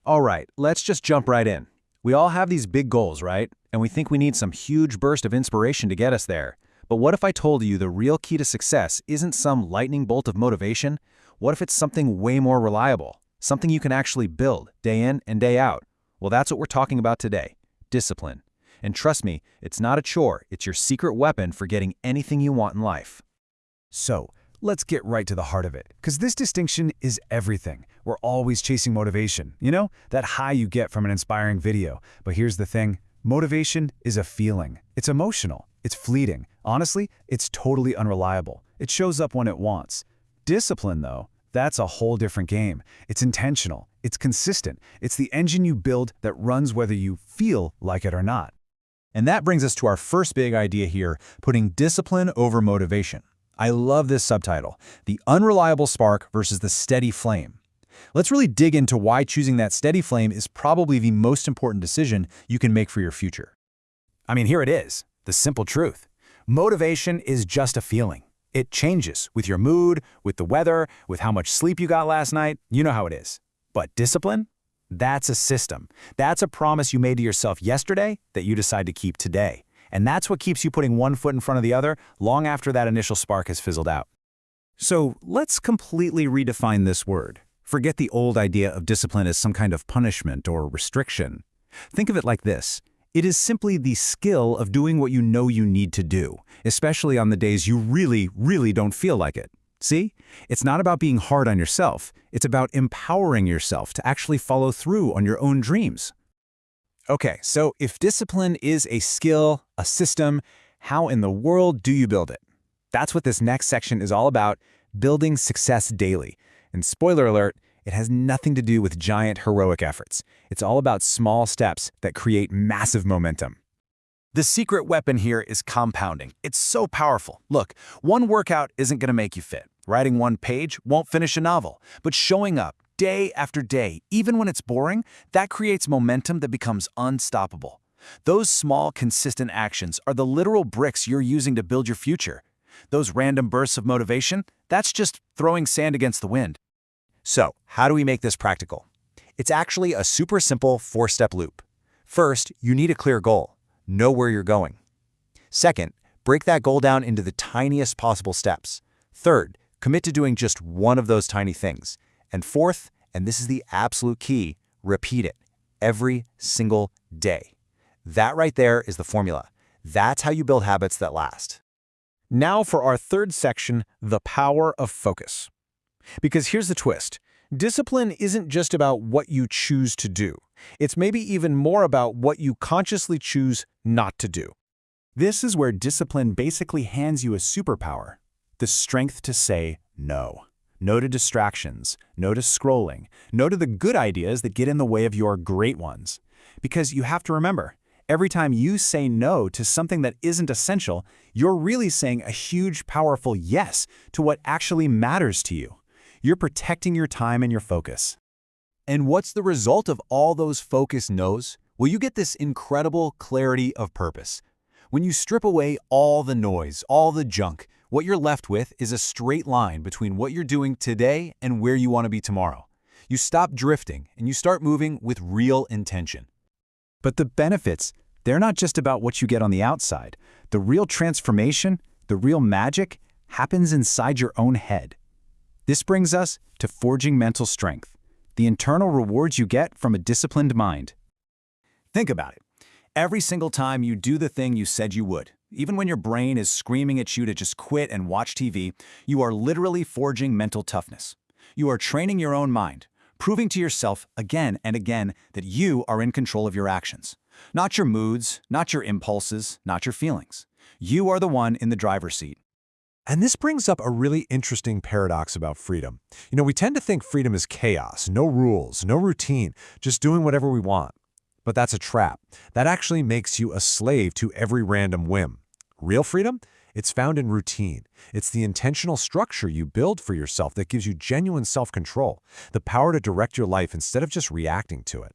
All right, let's just jump right in. We all have these big goals, right? And we think we need some huge burst of inspiration to get us there. But what if I told you the real key to success isn't some lightning bolt of motivation? What if it's something way more reliable? Something you can actually build day in and day out? Well, that's what we're talking about today. Discipline. And trust me, it's not a chore. It's your secret weapon for getting anything you want in life. So, let's get right to the heart of it, because this distinction is everything. We're always chasing motivation, that high you get from an inspiring video. But here's the thing, motivation is a feeling. It's emotional, it's fleeting. Honestly, it's totally unreliable. It shows up when it wants. Discipline, though, that's a whole different game. It's intentional, it's consistent, it's the engine you build that runs whether you feel like it or not. And that brings us to our first big idea here, putting discipline over motivation. I love this subtitle, The Unreliable Spark versus the Steady Flame. Let's really dig into why choosing that steady flame is probably the most important decision you can make for your future. I mean, here it is, the simple truth. Motivation is just a feeling. It changes with your mood, with the weather, with how much sleep you got last night. You know how it is. But discipline? That's a system. That's a promise you made to yourself yesterday that you decide to keep today. And that's what keeps you putting one foot in front of the other long after that initial spark has fizzled out. So let's completely redefine this word. Forget the old idea of discipline as some kind of punishment or restriction. Think of it like this. It is simply the skill of doing what you know you need to do, especially on the days you really don't feel like it. See? It's not about being hard on yourself. It's about empowering yourself to actually follow through on your own dreams. Okay, so if discipline is a skill, a system, how in the world do you build it? That's what this next section is all about, building success daily. And spoiler alert, it has nothing to do with giant heroic efforts. It's all about small steps that create massive momentum. The secret weapon here is compounding. It's so powerful. Look, one workout isn't going to make you fit. Writing one page won't finish a novel. But showing up day after day, even when it's boring, that creates momentum that becomes unstoppable. Those small, consistent actions are the literal bricks you're using to build your future. Those random bursts of motivation, that's just throwing sand against the wind. So, how do we make this practical? It's actually a super simple 4-step loop. First, you need a clear goal. Know where you're going. Second, break that goal down into the tiniest possible steps. Third, commit to doing just one of those tiny things. And fourth, and this is the absolute key, repeat it every single day. That right there is the formula. That's how you build habits that last. Now for our third section, the power of focus. Because here's the twist. Discipline isn't just about what you choose to do. It's maybe even more about what you consciously choose not to do. This is where discipline basically hands you a superpower, the strength to say no. No to distractions, no to scrolling, no to the good ideas that get in the way of your great ones. Because you have to remember, every time you say no to something that isn't essential, you're really saying a huge, powerful yes to what actually matters to you. You're protecting your time and your focus. And what's the result of all those focus no's? Well, you get this incredible clarity of purpose. When you strip away all the noise, all the junk, what you're left with is a straight line between what you're doing today and where you want to be tomorrow. You stop drifting and you start moving with real intention. But the benefits, they're not just about what you get on the outside. The real transformation, the real magic, happens inside your own head. This brings us to forging mental strength, the internal rewards you get from a disciplined mind. Think about it. Every single time you do the thing you said you would, even when your brain is screaming at you to just quit and watch TV, you are literally forging mental toughness. You are training your own mind, proving to yourself again and again that you are in control of your actions. Not your moods, not your impulses, not your feelings. You are the one in the driver's seat. And this brings up a really interesting paradox about freedom. We tend to think freedom is chaos, no rules, no routine, just doing whatever we want. But that's a trap. That actually makes you a slave to every random whim. Real freedom? It's found in routine. It's the intentional structure you build for yourself that gives you genuine self-control, the power to direct your life instead of just reacting to it.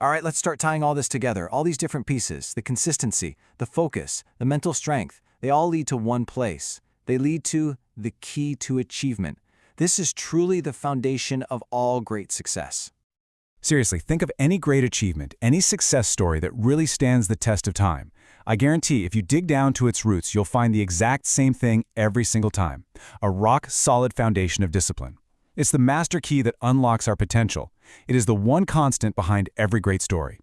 All right, let's start tying all this together. All these different pieces, the consistency, the focus, the mental strength, they all lead to one place. They lead to the key to achievement. This is truly the foundation of all great success. Seriously, think of any great achievement, any success story that really stands the test of time. I guarantee if you dig down to its roots, you'll find the exact same thing every single time: a rock-solid foundation of discipline. It's the master key that unlocks our potential. It is the one constant behind every great story.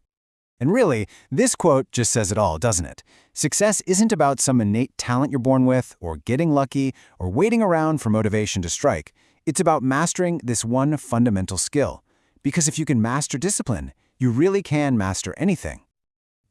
And really, this quote just says it all, doesn't it? Success isn't about some innate talent you're born with, or getting lucky, or waiting around for motivation to strike. It's about mastering this one fundamental skill. Because if you can master discipline, you really can master anything.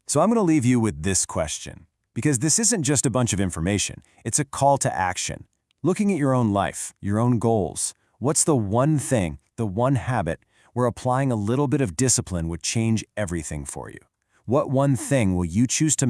So I'm going to leave you with this question, because this isn't just a bunch of information, it's a call to action. Looking at your own life, your own goals, what's the one thing, the one habit, where applying a little bit of discipline would change everything for you? What one thing will you choose to